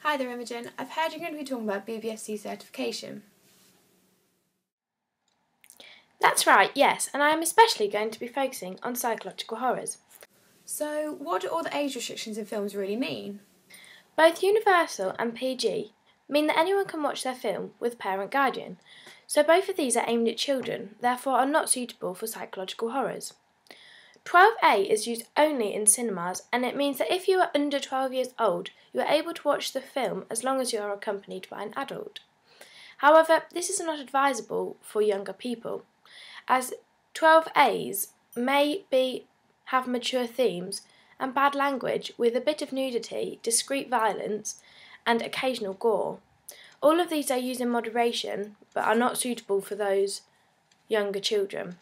Hi there, Imogen. I've heard you're going to be talking about Bbfc certification. That's right, yes, and I am especially going to be focusing on psychological horrors. So, what do all the age restrictions in films really mean? Both Universal and PG mean that anyone can watch their film with parent guardian, so both of these are aimed at children, therefore are not suitable for psychological horrors. 12A is used only in cinemas, and it means that if you are under 12 years old, you are able to watch the film as long as you are accompanied by an adult. However, this is not advisable for younger people, as 12As may have mature themes and bad language with a bit of nudity, discreet violence, and occasional gore. All of these are used in moderation, but are not suitable for those younger children.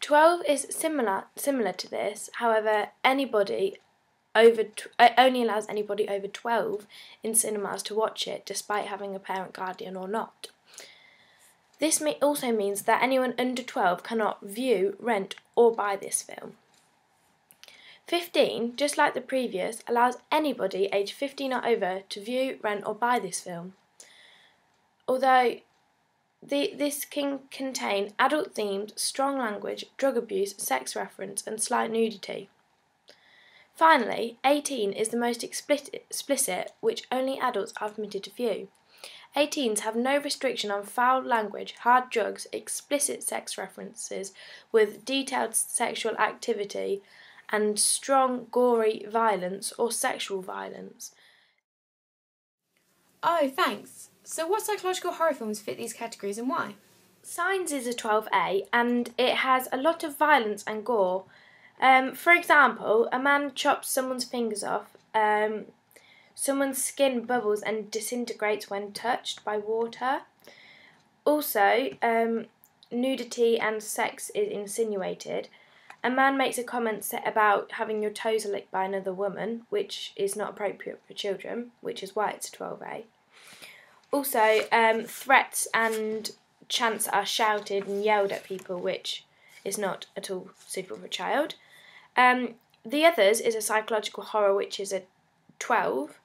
12 is similar to this, however, only allows anybody over 12 in cinemas to watch it, despite having a parent guardian or not. This also means that anyone under 12 cannot view, rent, or buy this film. 15, just like the previous, allows anybody aged 15 or over to view, rent, or buy this film. Although this can contain adult themes, strong language, drug abuse, sex reference, and slight nudity. Finally, 18 is the most explicit, which only adults are permitted to view. 18s have no restriction on foul language, hard drugs, explicit sex references with detailed sexual activity, and strong, gory violence or sexual violence. Oh, thanks. So, what psychological horror films fit these categories and why? Signs is a 12A and it has a lot of violence and gore. For example, a man chops someone's fingers off, someone's skin bubbles and disintegrates when touched by water. Also, nudity and sex is insinuated. A man makes a comment about having your toes licked by another woman, which is not appropriate for children, which is why it's a 12A. Also, threats and chants are shouted and yelled at people, which is not at all suitable for a child. The Others is a psychological horror, which is a 12.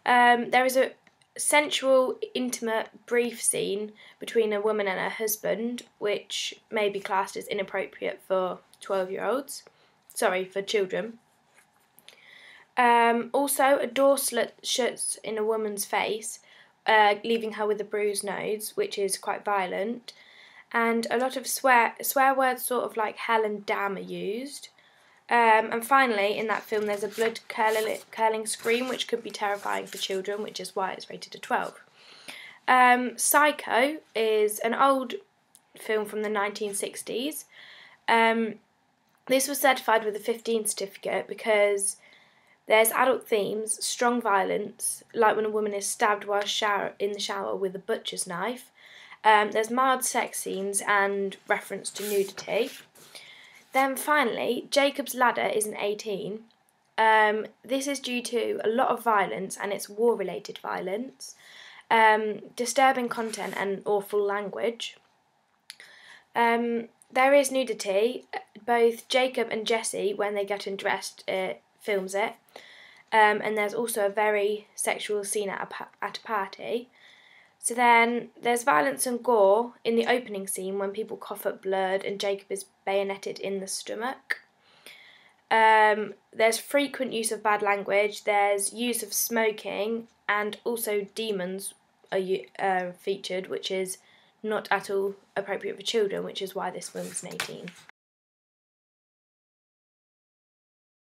There is a sensual, intimate, brief scene between a woman and her husband, which may be classed as inappropriate for 12-year-olds. Sorry, for children. Also, a door shuts in a woman's face, leaving her with a bruised nose, which is quite violent. And a lot of swear words, sort of like hell and damn, are used. And finally, in that film, there's a blood-curdling scream, which could be terrifying for children, which is why it's rated a 12. Psycho is an old film from the 1960s. This was certified with a 15 certificate because there's adult themes, strong violence, like when a woman is stabbed while in the shower with a butcher's knife. There's mild sex scenes and reference to nudity. Then finally, Jacob's Ladder is an 18. This is due to a lot of violence, and it's war-related violence, disturbing content and awful language. There is nudity. Both Jacob and Jesse, when they get undressed, films it. And there's also a very sexual scene at a party. So then there's violence and gore in the opening scene when people cough up blood and Jacob is bayoneted in the stomach. There's frequent use of bad language, there's use of smoking, and also demons are featured, which is not at all appropriate for children, which is why this film's an 18.